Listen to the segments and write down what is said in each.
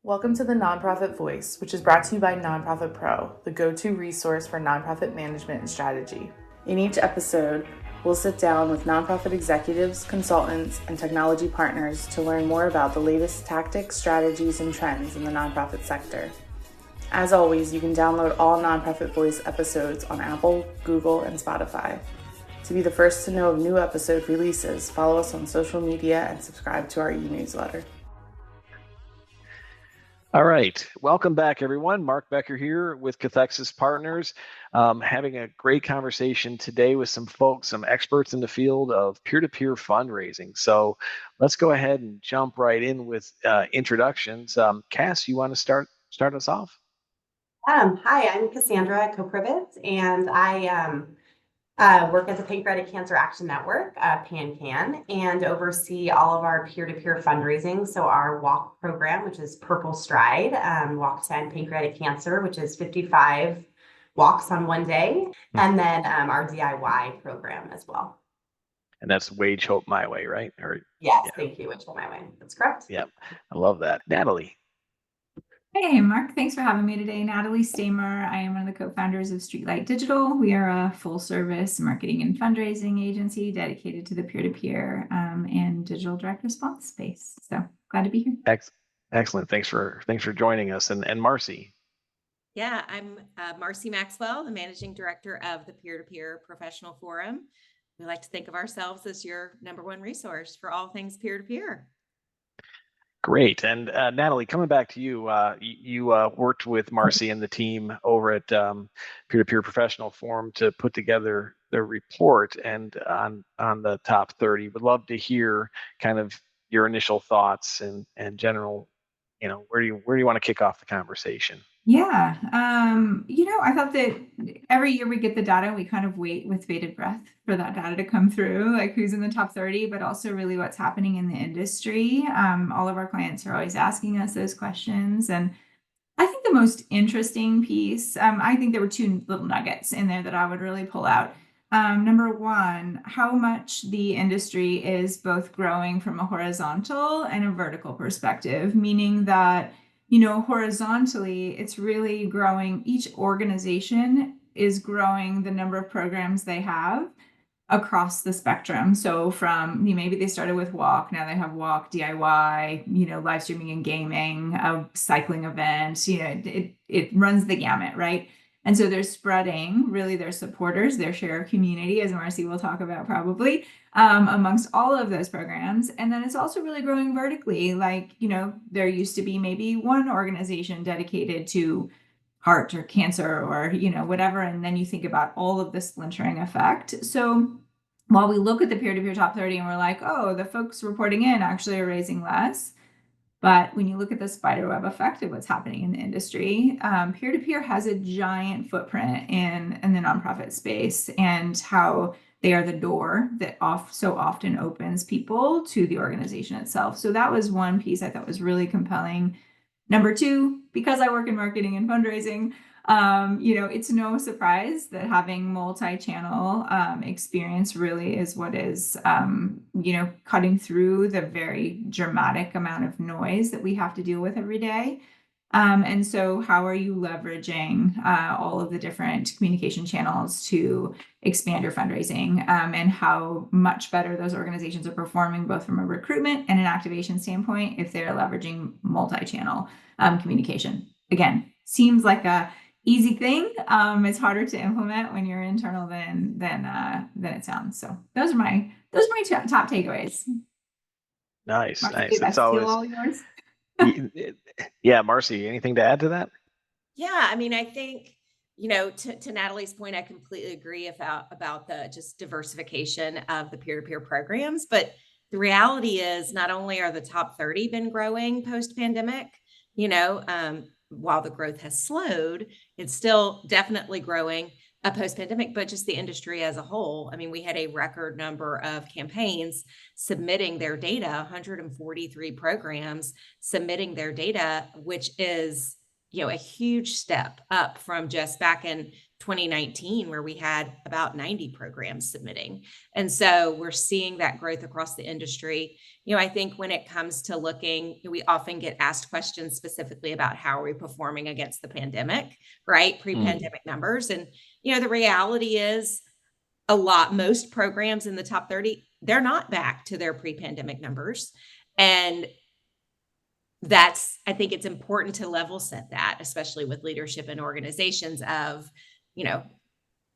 Welcome to the Nonprofit Voice, which is brought to you by Nonprofit Pro, the go-to resource for nonprofit management and strategy. In each episode, we'll sit down with nonprofit executives, consultants, and technology partners to learn more about the latest tactics, strategies, and trends in the nonprofit sector. As always, you can download all Nonprofit Voice episodes on Apple, Google, and Spotify. To be the first to know of new episode releases, follow us on social media and subscribe to our e-newsletter. All right. Welcome back, everyone. Mark Becker here with Cathexis Partners, having a great conversation today with some folks, some experts in the field of peer-to-peer fundraising. So let's go ahead and jump right in with introductions. Cass, you want to start us off? Hi, I'm Cassandra Koprivetz, and I work at the Pancreatic Cancer Action Network, PanCan, and oversee all of our peer-to-peer fundraising. So our WALK program, which is Purple Stride, Walk to End Pancreatic Cancer, which is 55 walks on one day, and then our DIY program as well. And that's Wage Hope My Way, right? Yes, yeah. Thank you, Wage Hope My Way. That's correct. Yeah, I love that. Natalie. Hey, Mark, thanks for having me today. Natalie Stamer. I am one of the co-founders of Streetlight Digital. We are a full-service marketing and fundraising agency dedicated to the peer-to-peer and digital direct response space. So glad to be here. Excellent. Thanks for joining us. And Marcie. Yeah, I'm Marcie Maxwell, the managing director of the Peer-to-Peer Professional Forum. We like to think of ourselves as your number one resource for all things peer-to-peer. Great. And Natalie, coming back to you, you worked with Marcie and the team over at Peer-to-Peer Professional Forum to put together the report and on the top 30. Would love to hear kind of your initial thoughts and general, where do you want to kick off the conversation? Yeah. I thought that every year we get the data, we kind of wait with bated breath for that data to come through, like who's in the top 30, but also really what's happening in the industry. All of our clients are always asking us those questions. And I think the most interesting piece, I think there were two little nuggets in there that I would really pull out. Number one, how much the industry is both growing from a horizontal and a vertical perspective, meaning that horizontally, it's really growing. Each organization is growing the number of programs they have across the spectrum. So from maybe they started with Walk, now they have Walk, DIY, live streaming and gaming, a cycling event, it runs the gamut, right? And so they're spreading really their supporters, their share of community, as Marcie will talk about probably, amongst all of those programs. And then it's also really growing vertically. Like, there used to be maybe one organization dedicated to heart or cancer or, whatever. And then you think about all of the splintering effect. So while we look at the peer-to-peer top 30 and we're like, oh, the folks reporting in actually are raising less. But when you look at the spiderweb effect of what's happening in the industry, peer-to-peer has a giant footprint in the nonprofit space and how they are the door that so often opens people to the organization itself. So that was one piece I thought was really compelling. Number two, because I work in marketing and fundraising, it's no surprise that having multi-channel experience really is what is, cutting through the very dramatic amount of noise that we have to deal with every day. And so how are you leveraging all of the different communication channels to expand your fundraising and how much better those organizations are performing both from a recruitment and an activation standpoint if they're leveraging multi-channel communication? Again, seems like a easy thing. It's harder to implement when you're internal than it sounds. So those are my top takeaways. Nice. Marcie, It's always all yours. Yeah, Marcie, anything to add to that? Yeah, I mean, I think, to Natalie's point, I completely agree about the just diversification of the peer-to-peer programs. But the reality is not only are the top 30 been growing post-pandemic, while the growth has slowed, it's still definitely growing post-pandemic, but just the industry as a whole. I mean, we had a record number of campaigns submitting their data, 143 programs submitting their data, which is a huge step up from just back in 2019, where we had about 90 programs submitting. And so we're seeing that growth across the industry. I think when it comes to looking, we often get asked questions specifically about how are we performing against the pandemic, right? Pre-pandemic numbers. And, the reality is most programs in the top 30, they're not back to their pre-pandemic numbers. And I think it's important to level set that, especially with leadership and organizations of,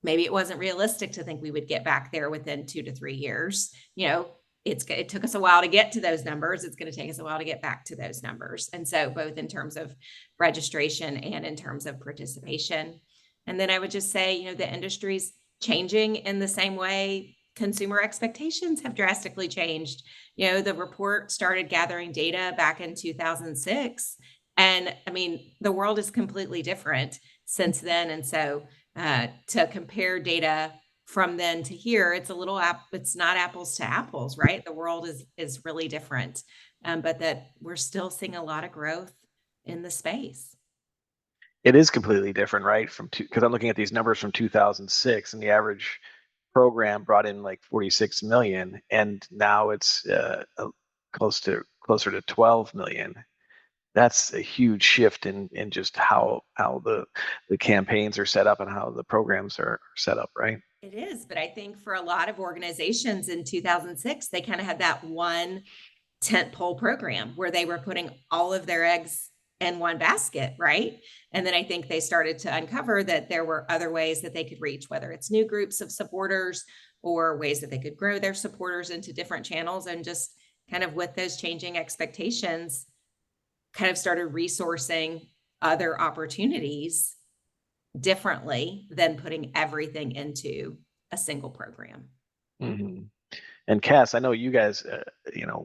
maybe it wasn't realistic to think we would get back there within 2 to 3 years. It took us a while to get to those numbers. It's going to take us a while to get back to those numbers. And so both in terms of registration and in terms of participation. And then I would just say, the industry's changing in the same way consumer expectations have drastically changed. The report started gathering data back in 2006. And the world is completely different since then. And so to compare data from then to here, it's not apples to apples, right? The world is really different, but that we're still seeing a lot of growth in the space. It is completely different, right? Because I'm looking at these numbers from 2006, and the average program brought in like 46 million, and now it's closer to 12 million. That's a huge shift in just how the campaigns are set up and how the programs are set up, right? It is, but I think for a lot of organizations in 2006, they kind of had that one tentpole program where they were putting all of their eggs in one basket, right? And then I think they started to uncover that there were other ways that they could reach, whether it's new groups of supporters or ways that they could grow their supporters into different channels, and just kind of with those changing expectations, kind of started resourcing other opportunities differently than putting everything into a single program. Mm-hmm. And Cass, I know you guys,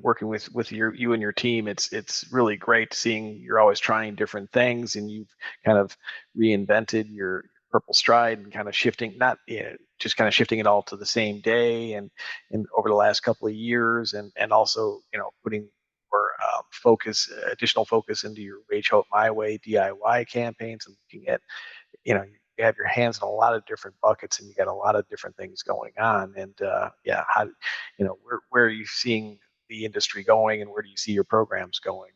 working with you and your team, it's really great seeing you're always trying different things, and you've kind of reinvented your Purple Stride and kind of shifting, not just kind of shifting it all to the same day, and over the last couple of years, and also putting more additional focus into your Wage Hope My Way DIY campaigns, and looking at you have your hands in a lot of different buckets, and you got a lot of different things going on. And how where are you seeing the industry going, and where do you see your programs going?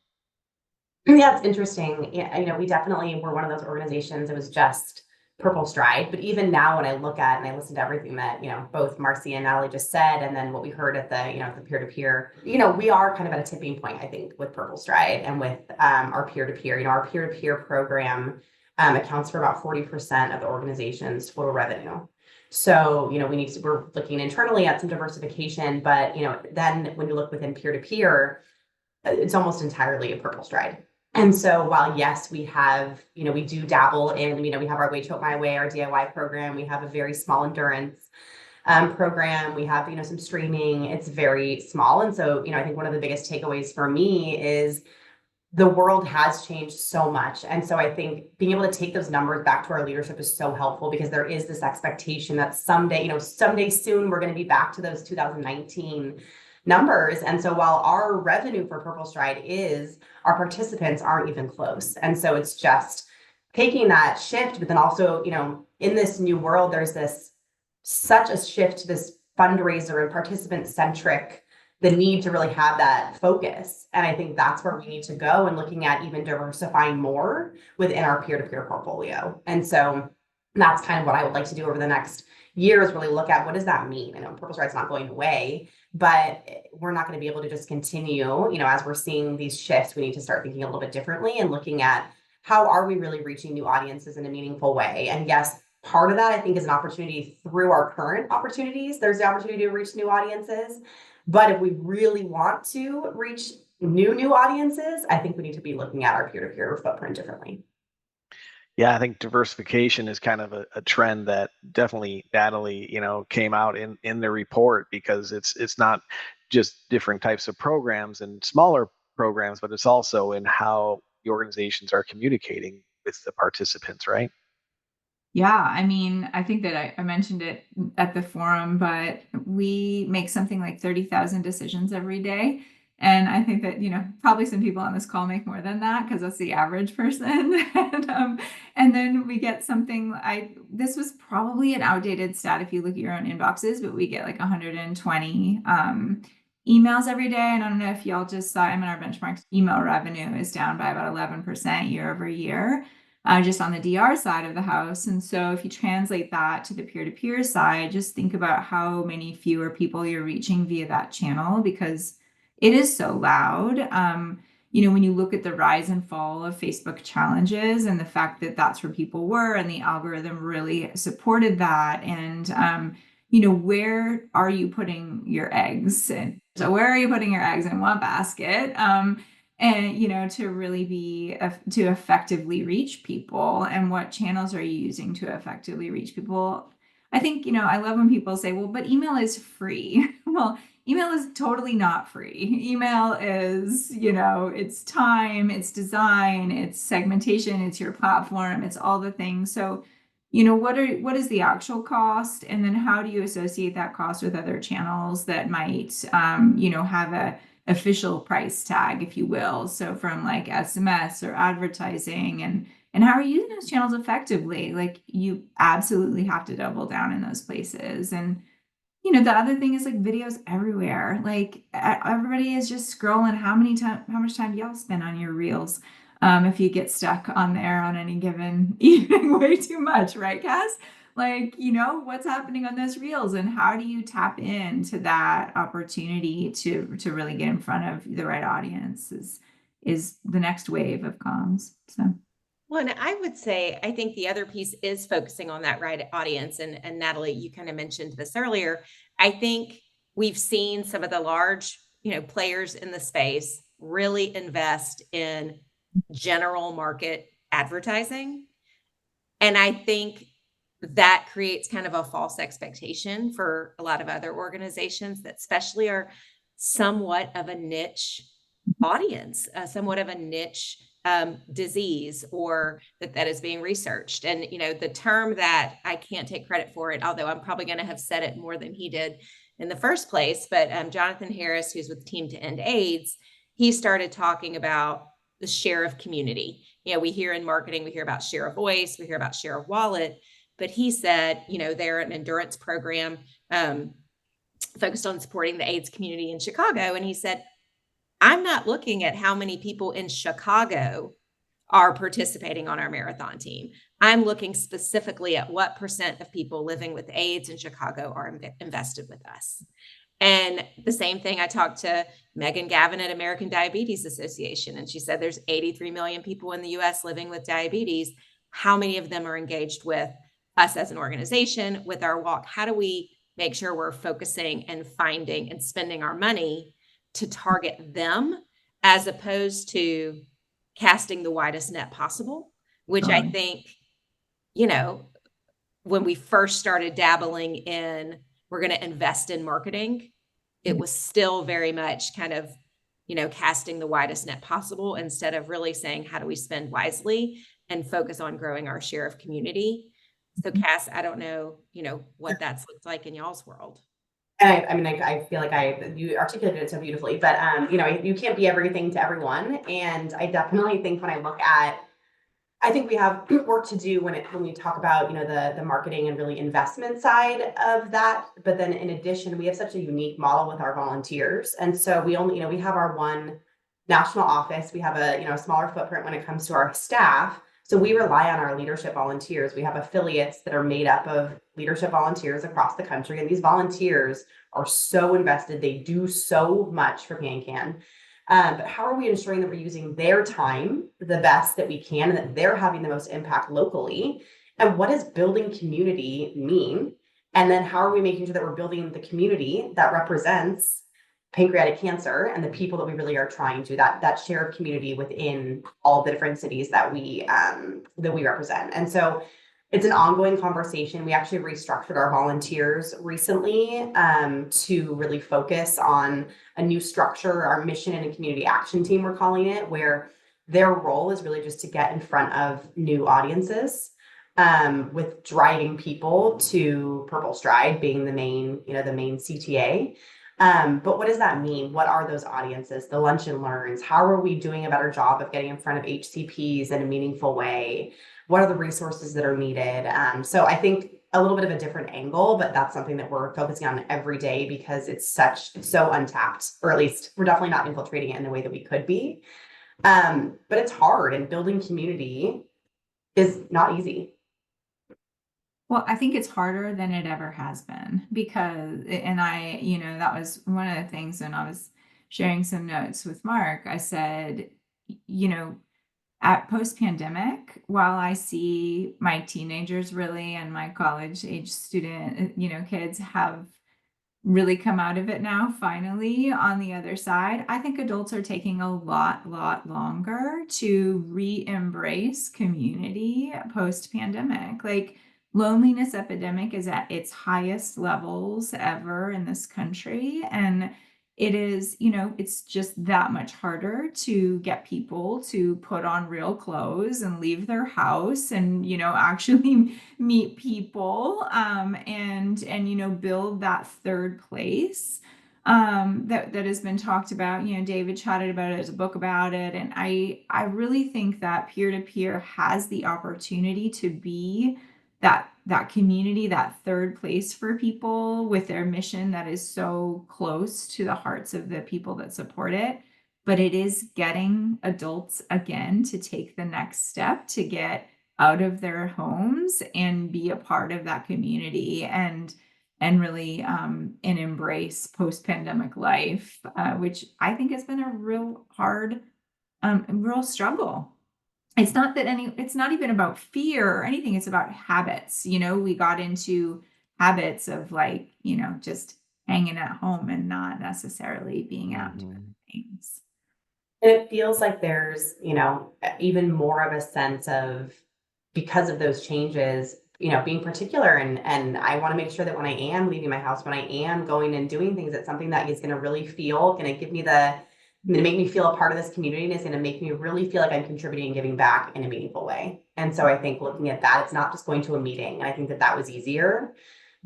Yeah, it's interesting. Yeah, we definitely were one of those organizations. It was just Purple Stride, but even now, when I look at and I listen to everything that both Marcie and Natalie just said, and then what we heard at the the peer-to-peer, we are kind of at a tipping point, I think, with Purple Stride and with our peer-to-peer. Our peer-to-peer program accounts for about 40% of the organization's total revenue. So, we're looking internally at some diversification, but, then when you look within peer-to-peer, it's almost entirely a Purple Stride. And so while, yes, we have, we do dabble in, we have our Wage Hope My Way, our DIY program, we have a very small endurance program, we have, some streaming, it's very small. And so, I think one of the biggest takeaways for me is the world has changed so much. And so I think being able to take those numbers back to our leadership is so helpful, because there is this expectation that someday soon we're going to be back to those 2019 numbers. And so while our revenue for Purple Stride our participants aren't even close. And so it's just taking that shift, but then also, in this new world, there's such a shift to this fundraiser and participant centric, the need to really have that focus. And I think that's where we need to go, and looking at even diversifying more within our peer-to-peer portfolio. And so that's kind of what I would like to do over the next year, is really look at what does that mean? I know Purple Stride's not going away, but we're not going to be able to just continue, as we're seeing these shifts, we need to start thinking a little bit differently and looking at how are we really reaching new audiences in a meaningful way. And yes, part of that, I think, is an opportunity through our current opportunities. There's the opportunity to reach new audiences. But if we really want to reach new audiences, I think we need to be looking at our peer-to-peer footprint differently. Yeah, I think diversification is kind of a trend that definitely Natalie, came out in the report, because it's not just different types of programs and smaller programs, but it's also in how the organizations are communicating with the participants, right? Yeah, I think that I mentioned it at the forum, but we make something like 30,000 decisions every day. And I think that, probably some people on this call make more than that because that's the average person. And then we get something, this was probably an outdated stat if you look at your own inboxes, but we get like 120 emails every day. And I don't know if y'all just saw, our benchmark email revenue is down by about 11% year over year, just on the DR side of the house. And so if you translate that to the peer-to-peer side, just think about how many fewer people you're reaching via that channel, because it is so loud. When you look at the rise and fall of Facebook challenges and the fact that that's where people were and the algorithm really supported that. And, where are you putting your eggs? And so where are you putting your eggs in what basket? And, to really to effectively reach people, and what channels are you using to effectively reach people? I think, I love when people say, well, but email is free. Well, email is totally not free. Email is, it's time, it's design, it's segmentation, it's your platform, it's all the things. So, what is the actual cost? And then how do you associate that cost with other channels that might, have a official price tag, if you will. So from like SMS or advertising, and how are you using those channels effectively? Like, you absolutely have to double down in those places. And the other thing is, like, videos everywhere. Like, everybody is just scrolling. How much time do y'all spend on your reels? If you get stuck on there on any given evening, way too much, right, Cass? Like, what's happening on those reels, and how do you tap into that opportunity to really get in front of the right audience is the next wave of comms. So. Well, and I would say, I think the other piece is focusing on that right audience. And Natalie, you kind of mentioned this earlier. I think we've seen some of the large, players in the space really invest in general market advertising. And I think that creates kind of a false expectation for a lot of other organizations that especially are somewhat of a niche audience, somewhat of a niche disease, or that is being researched. And, the term that I can't take credit for it, although I'm probably going to have said it more than he did in the first place, but Jonathan Harris, who's with Team to End AIDS, he started talking about the share of community. We hear in marketing, we hear about share of voice, we hear about share of wallet, but he said, they're an endurance program focused on supporting the AIDS community in Chicago. And he said, I'm not looking at how many people in Chicago are participating on our marathon team. I'm looking specifically at what % of people living with AIDS in Chicago are invested with us. And the same thing, I talked to Megan Gavin at American Diabetes Association, and she said there's 83 million people in the US living with diabetes. How many of them are engaged with us as an organization, with our walk? How do we make sure we're focusing and finding and spending our money to target them, as opposed to casting the widest net possible, which I think, when we first started dabbling in, we're going to invest in marketing, it was still very much kind of, casting the widest net possible instead of really saying, how do we spend wisely and focus on growing our share of community? So Cass, I don't know, what that's looked like in y'all's world. And I feel like you articulated it so beautifully, but you can't be everything to everyone. And I definitely think when I look at, I think we have work to do when we talk about, the marketing and really investment side of that. But then in addition, we have such a unique model with our volunteers. And so we only, we have our one national office. We have a smaller footprint when it comes to our staff. So we rely on our leadership volunteers. We have affiliates that are made up of leadership volunteers across the country. And these volunteers are so invested. They do so much for PanCan. But how are we ensuring that we're using their time the best that we can, and that they're having the most impact locally? And what does building community mean? And then how are we making sure that we're building the community that represents pancreatic cancer and the people that we really are trying to, that share of community within all the different cities that we represent? And so it's an ongoing conversation. We actually restructured our volunteers recently to really focus on a new structure, our mission and a community action team, we're calling it, where their role is really just to get in front of new audiences, with driving people to Purple Stride being the main CTA. But what does that mean? What are those audiences? The lunch and learns? How are we doing a better job of getting in front of HCPs in a meaningful way? What are the resources that are needed? So I think a little bit of a different angle, but that's something that we're focusing on every day because it's so untapped, or at least we're definitely not infiltrating it in the way that we could be. But it's hard, and building community is not easy. Well, I think it's harder than it ever has been because, and I, that was one of the things when I was sharing some notes with Mark. I said, you know, at post-pandemic, while I see my teenagers really and my college age student, kids have really come out of it now, finally, on the other side. I think adults are taking a lot longer to re-embrace community post-pandemic. Like, loneliness epidemic is at its highest levels ever in this country. And it is, it's just that much harder to get people to put on real clothes and leave their house and, actually meet people, and build that third place that has been talked about. David chatted about it, there's a book about it, and I really think that peer-to-peer has the opportunity to be that community, that third place for people with their mission that is so close to the hearts of the people that support it. But it is getting adults again to take the next step to get out of their homes and be a part of that community and really and embrace post-pandemic life, which I think has been a real hard, real struggle. It's not even about fear or anything. It's about habits. We got into habits of just hanging at home and not necessarily being out doing things. And it feels like there's, even more of a sense of, because of those changes, being particular. And I want to make sure that when I am leaving my house, when I am going and doing things, it's something that is going to really feel, going to give me going to make me feel a part of this community, and it's going to make me really feel like I'm contributing and giving back in a meaningful way. And so I think looking at that, it's not just going to a meeting. And I think that was easier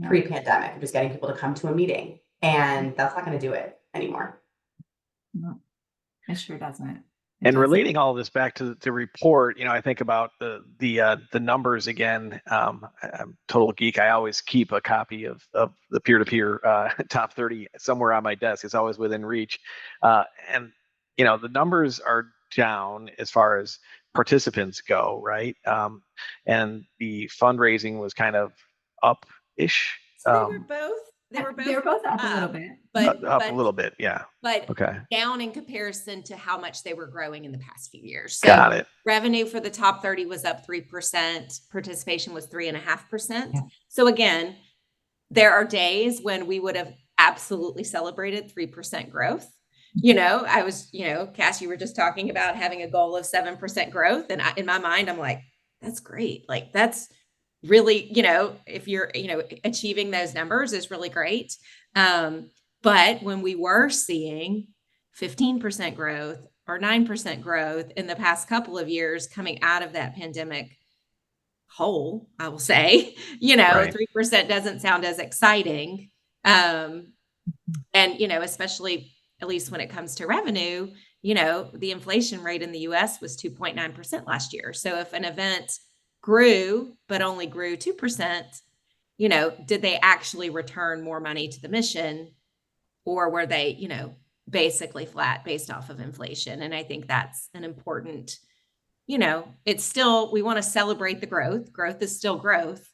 pre-pandemic, just getting people to come to a meeting. And that's not going to do it anymore. No, it sure doesn't. And relating all this back to the report, I think about the numbers again. I'm a total geek. I always keep a copy of the peer-to-peer top 30 somewhere on my desk. It's always within reach. And the numbers are down as far as participants go, right? And the fundraising was kind of up-ish. So they were both up a little bit, but up a little bit, yeah. But okay, down in comparison to how much they were growing in the past few years. So got it. Revenue for the top 30 was up 3%. Participation was 3.5%. Yeah. So again, there are days when we would have absolutely celebrated 3% growth. I was, Cass, you were just talking about having a goal of 7% growth. And in my mind, I'm like, that's great. Like, that's really, if you're, achieving those numbers is really great. But when we were seeing 15% growth or 9% growth in the past couple of years coming out of that pandemic hole, I will say, right. 3% doesn't sound as exciting. And, especially at least when it comes to revenue, the inflation rate in the US was 2.9% last year. So if an event grew, but only grew 2%, did they actually return more money to the mission, or were they, basically flat based off of inflation? And I think that's an important, it's still, we want to celebrate the growth. Growth is still growth,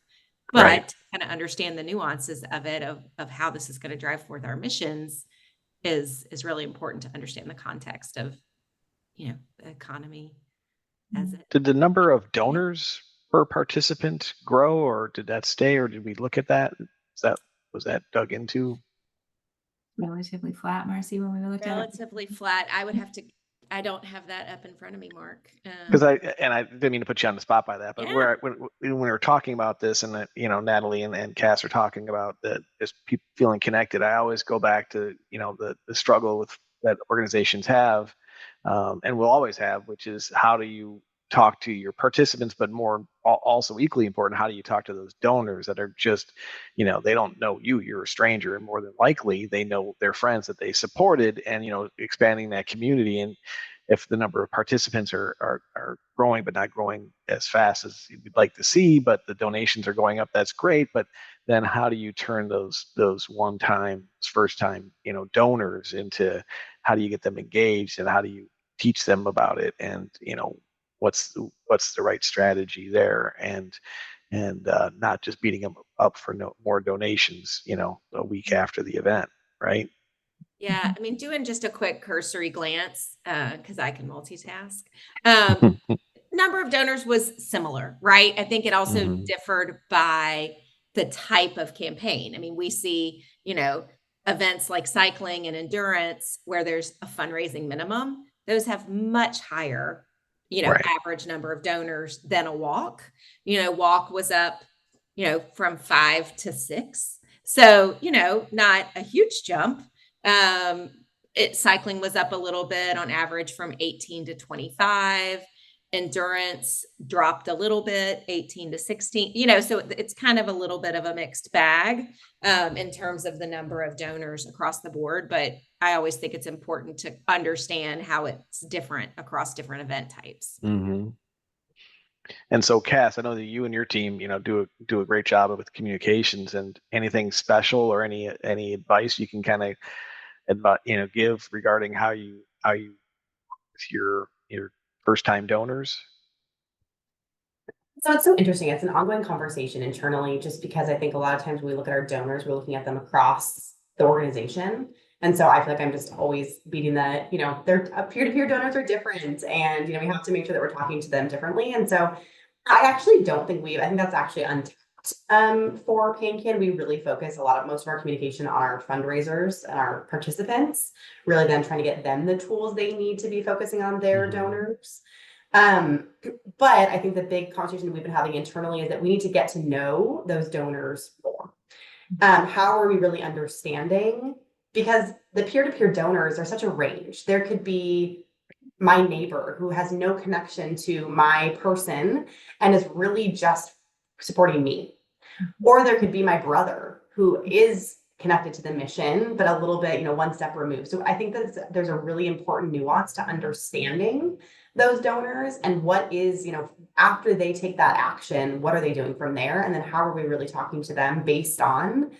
but right. Kind of understand the nuances of it, of how this is going to drive forth our missions is really important to understand the context of, the economy as it. Did the number of donors per participant grow, or did that stay, or did we look at that? Was that dug into? Relatively flat, Marcie, when we looked at it? Relatively flat. I don't have that up in front of me, Mark. Because I didn't mean to put you on the spot by that, but yeah. when we were talking about this, and Natalie and Cass are talking about just people feeling connected, I always go back to the struggle that organizations have, and will always have, which is how do you talk to your participants, but also equally important, how do you talk to those donors that are just, they don't know you, you're a stranger, and more than likely they know their friends that they supported, and expanding that community. And if the number of participants are growing, but not growing as fast as you'd like to see, but the donations are going up, that's great. But then how do you turn those first time donors into, how do you get them engaged, and how do you teach them about it, and what's the right strategy there, and not just beating them up for more donations a week after the event, right? Yeah, I mean, doing just a quick cursory glance, because I can multitask. Number of donors was similar, right? I think it also differed by the type of campaign. I mean, we see, events like cycling and endurance where there's a fundraising minimum. Those have much higher, Right. average number of donors than a walk. Walk was up, from 5 to 6. So, not a huge jump. Cycling was up a little bit on average from 18 to 25. Endurance dropped a little bit, 18 to 16, so it's kind of a little bit of a mixed bag in terms of the number of donors across the board. But I always think it's important to understand how it's different across different event types. Mm-hmm. And so, Cass, I know that you and your team, do a great job with communications. And anything special or any advice you can kind of give regarding how you with your first time donors? So it's so interesting. It's an ongoing conversation internally, just because I think a lot of times when we look at our donors, we're looking at them across the organization. And so I feel like I'm just always beating that, their peer-to-peer donors are different, and, we have to make sure that we're talking to them differently. And so I actually don't think I think that's actually untapped for PanCan. We really focus most of our communication on our fundraisers and our participants, really then trying to get them the tools they need to be focusing on their donors. But I think the big conversation we've been having internally is that we need to get to know those donors more. How are we really understanding? Because the peer-to-peer donors are such a range. There could be my neighbor who has no connection to my person and is really just supporting me. Or there could be my brother who is connected to the mission, but a little bit, one step removed. So I think that there's a really important nuance to understanding those donors, and what is, after they take that action, what are they doing from there? And then how are we really talking to them based on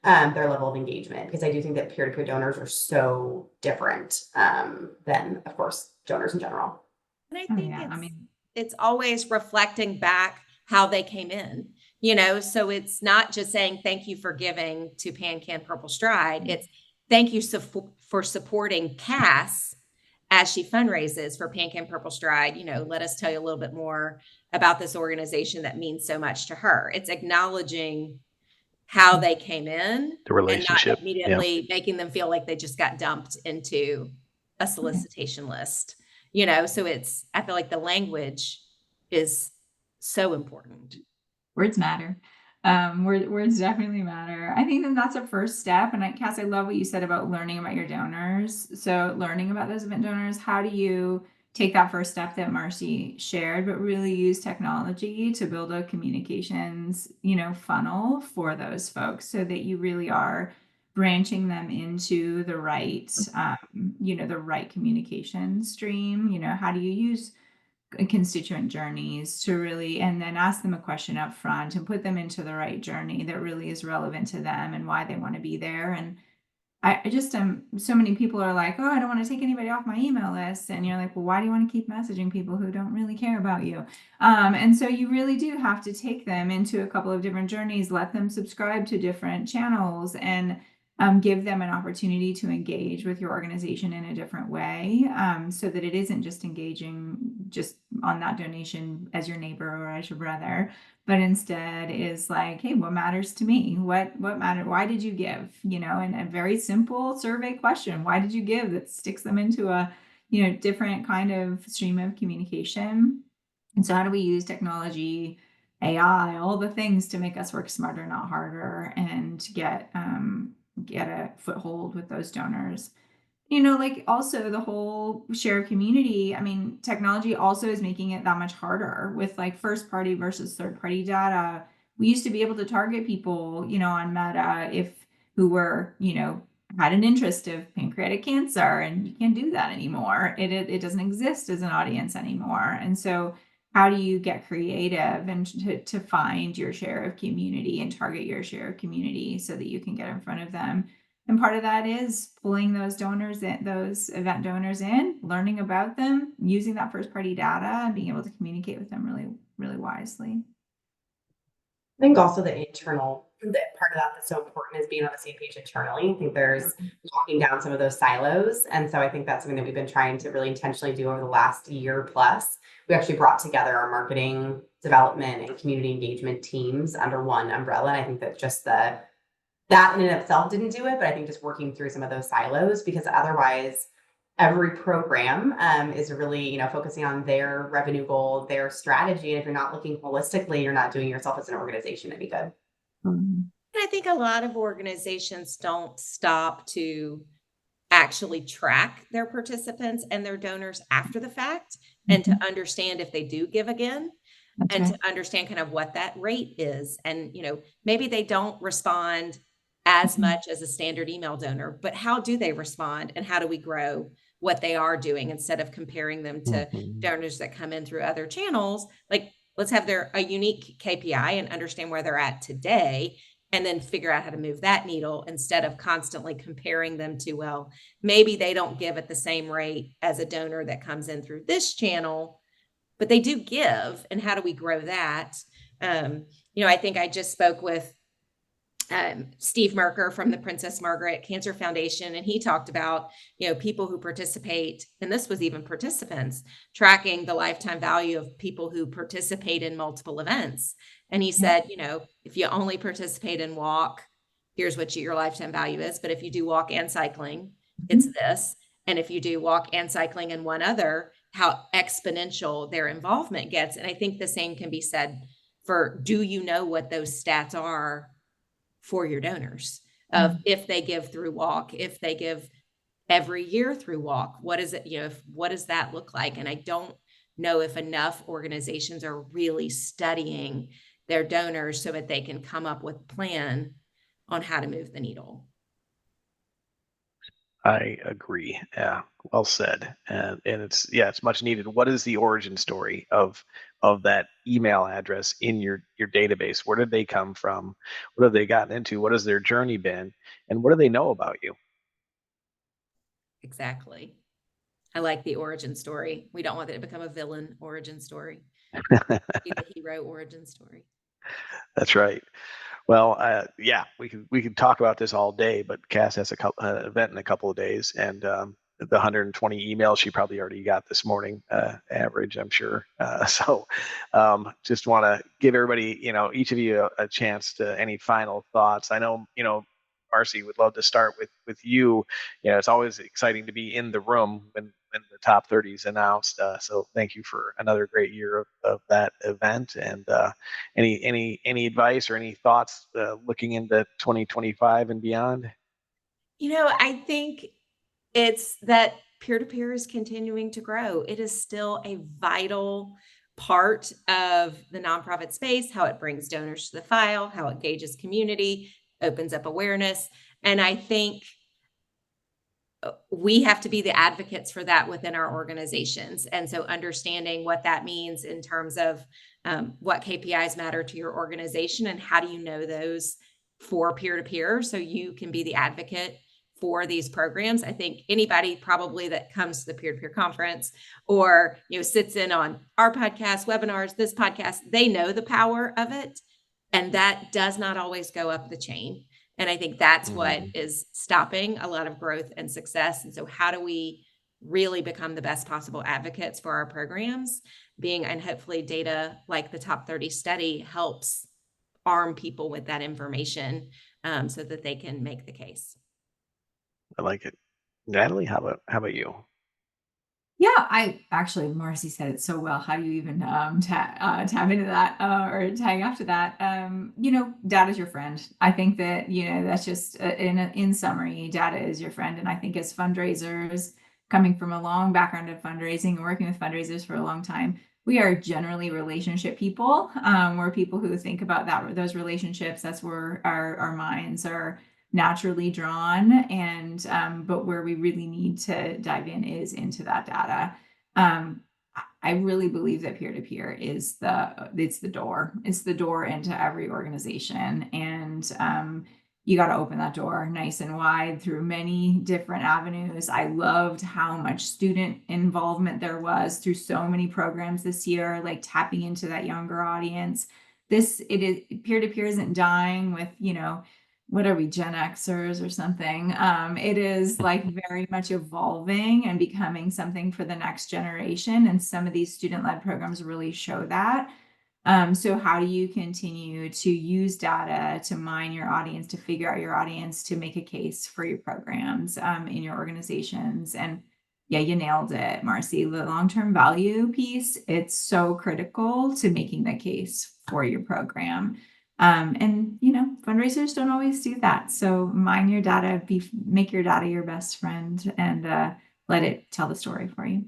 their level of engagement? Because I do think that peer-to-peer donors are so different than, of course, donors in general. And I think it's always reflecting back how they came in, so it's not just saying thank you for giving to PanCan Purple Stride. It's thank you for supporting Cass as she fundraises for PanCan Purple Stride. Let us tell you a little bit more about this organization that means so much to her. It's acknowledging how they came in, the relationship, and not immediately making them feel like they just got dumped into a solicitation list. So I feel like the language is so important. Words matter. Words definitely matter. I think that's a first step. And Cass, I love what you said about learning about your donors. So learning about those event donors, how do you take that first step that Marcie shared, but really use technology to build a communications, funnel for those folks, so that you really are branching them into the right, the right communication stream. How do you use constituent journeys to really, and then ask them a question up front and put them into the right journey that really is relevant to them and why they want to be there. And I just so many people are like, oh, I don't want to take anybody off my email list. And you're like, well, why do you want to keep messaging people who don't really care about you? And so you really do have to take them into a couple of different journeys, let them subscribe to different channels, and give them an opportunity to engage with your organization in a different way, so that it isn't just engaging just on that donation as your neighbor or as your brother, but instead is like, hey, what matters to me? What matter? Why did you give? And a very simple survey question: why did you give? That sticks them into a different kind of stream of communication. And so how do we use technology, AI, all the things to make us work smarter, not harder, and get a foothold with those donors? like also the whole share community. I mean, technology also is making it that much harder with like first party versus third party data. We used to be able to target people, on Meta who were, had an interest of pancreatic cancer, and you can't do that anymore. It doesn't exist as an audience anymore. And so how do you get creative and to find your share of community and target your share of community so that you can get in front of them? And part of that is pulling those donors in, those event donors in, learning about them, using that first party data and being able to communicate with them really, really wisely. I think also the part of that that's so important is being on the same page internally. I think there's locking down some of those silos. And so I think that's something that we've been trying to really intentionally do over the last year plus. We actually brought together our marketing, development, and community engagement teams under one umbrella. And I think that just that in and of itself didn't do it, but I think just working through some of those silos, because otherwise every program is really, focusing on their revenue goal, their strategy. And if you're not looking holistically, you're not doing yourself as an organization any good. And I think a lot of organizations don't stop to actually track their participants and their donors after the fact, and to understand if they do give again. That's And right. to understand kind of what that rate is. And, maybe they don't respond as much as a standard email donor, but how do they respond, and how do we grow what they are doing instead of comparing them to donors that come in through other channels? Like, let's have a unique KPI and understand where they're at today, and then figure out how to move that needle instead of constantly comparing them to, well, maybe they don't give at the same rate as a donor that comes in through this channel, but they do give. And how do we grow that? I think I just spoke with Steve Merker from the Princess Margaret Cancer Foundation, and he talked about, people who participate, and this was even participants, tracking the lifetime value of people who participate in multiple events. And he said, if you only participate in walk, here's what your lifetime value is. But if you do walk and cycling, it's this. And if you do walk and cycling and one other, how exponential their involvement gets. And I think the same can be said for, do you know what those stats are for your donors, of if they give through walk, if they give every year through walk, what is it, what does that look like? And I don't know if enough organizations are really studying their donors so that they can come up with a plan on how to move the needle. I agree. Yeah, well said. And it's much needed. What is the origin story of that email address in your database? Where did they come from? What have they gotten into? What has their journey been? And what do they know about you? Exactly. I like the origin story. We don't want it to become a villain origin story. Be the hero origin story. That's right. Well, we could talk about this all day, but Cass has an event in a couple of days, and the 120 emails she probably already got this morning, average, I'm sure. So just want to give everybody, each of you a chance to any final thoughts. I know, Marcie would love to start with you. It's always exciting to be in the room when the top 30 is announced. So thank you for another great year of that event. And any advice or any thoughts looking into 2025 and beyond? I think it's that peer-to-peer is continuing to grow. It is still a vital part of the nonprofit space, how it brings donors to the file, how it gauges community, opens up awareness. And I think we have to be the advocates for that within our organizations. And so understanding what that means in terms of what KPIs matter to your organization, and how do you know those for peer-to-peer so you can be the advocate for these programs. I think anybody probably that comes to the peer-to-peer conference or sits in on our podcast, webinars, this podcast, they know the power of it. And that does not always go up the chain. And I think that's what is stopping a lot of growth and success. And so how do we really become the best possible advocates for our programs? And hopefully data like the top 30 study helps arm people with that information so that they can make the case. I like it. Natalie, how about you? Yeah, Marcie said it so well. How do you even tap into that or tag after that? Data is your friend. I think that, that's just in summary, data is your friend. And I think as fundraisers, coming from a long background of fundraising and working with fundraisers for a long time, we are generally relationship people. We're people who think about those relationships. That's where our minds are naturally drawn, and but where we really need to dive in is into that data. I really believe that peer-to-peer is the door. It's the door into every organization, and you got to open that door nice and wide through many different avenues. I loved how much student involvement there was through so many programs this year, like tapping into that younger audience. Peer-to-peer isn't dying with, what are we, Gen Xers or something? It is like very much evolving and becoming something for the next generation. And some of these student-led programs really show that. So how do you continue to use data to mine your audience, to figure out your audience, to make a case for your programs in your organizations? And yeah, you nailed it, Marcie. The long-term value piece, it's so critical to making the case for your program. And fundraisers don't always do that. So mine your data, make your data your best friend, and let it tell the story for you.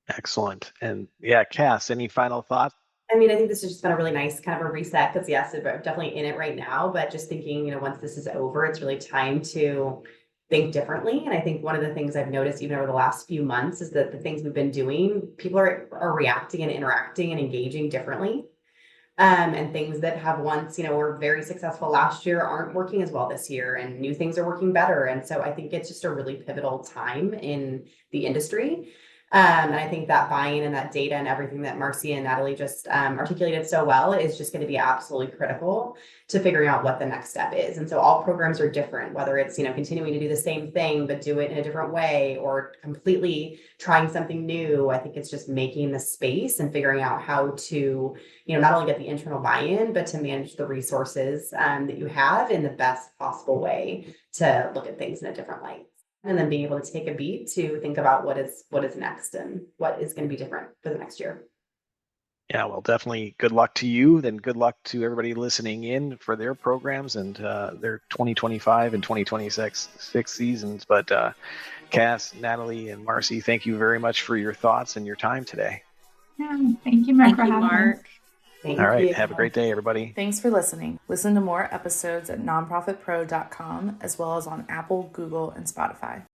Excellent. And yeah, Cass, any final thoughts? I mean, I think this has just been a really nice kind of a reset, because yes, we're definitely in it right now, but just thinking, once this is over, it's really time to think differently. And I think one of the things I've noticed even over the last few months is that the things we've been doing, people are reacting and interacting and engaging differently. And things that have once, were very successful last year aren't working as well this year, and new things are working better. And so I think it's just a really pivotal time in the industry. And I think that buy-in and that data and everything that Marcie and Natalie just articulated so well is just going to be absolutely critical to figuring out what the next step is. And so all programs are different, whether it's, continuing to do the same thing, but do it in a different way, or completely trying something new. I think it's just making the space and figuring out how to, not only get the internal buy-in, but to manage the resources that you have in the best possible way to look at things in a different light. And then being able to take a beat to think about what is next and what is going to be different for the next year. Yeah, well, definitely good luck to you. Then good luck to everybody listening in for their programs and their 2025 and 2026 seasons. But Cass, Natalie, and Marcie, thank you very much for your thoughts and your time today. Yeah, thank you, Mark, for having us. Thank All right. you. Have a great day, everybody. Thanks for listening. Listen to more episodes at nonprofitpro.com, as well as on Apple, Google, and Spotify.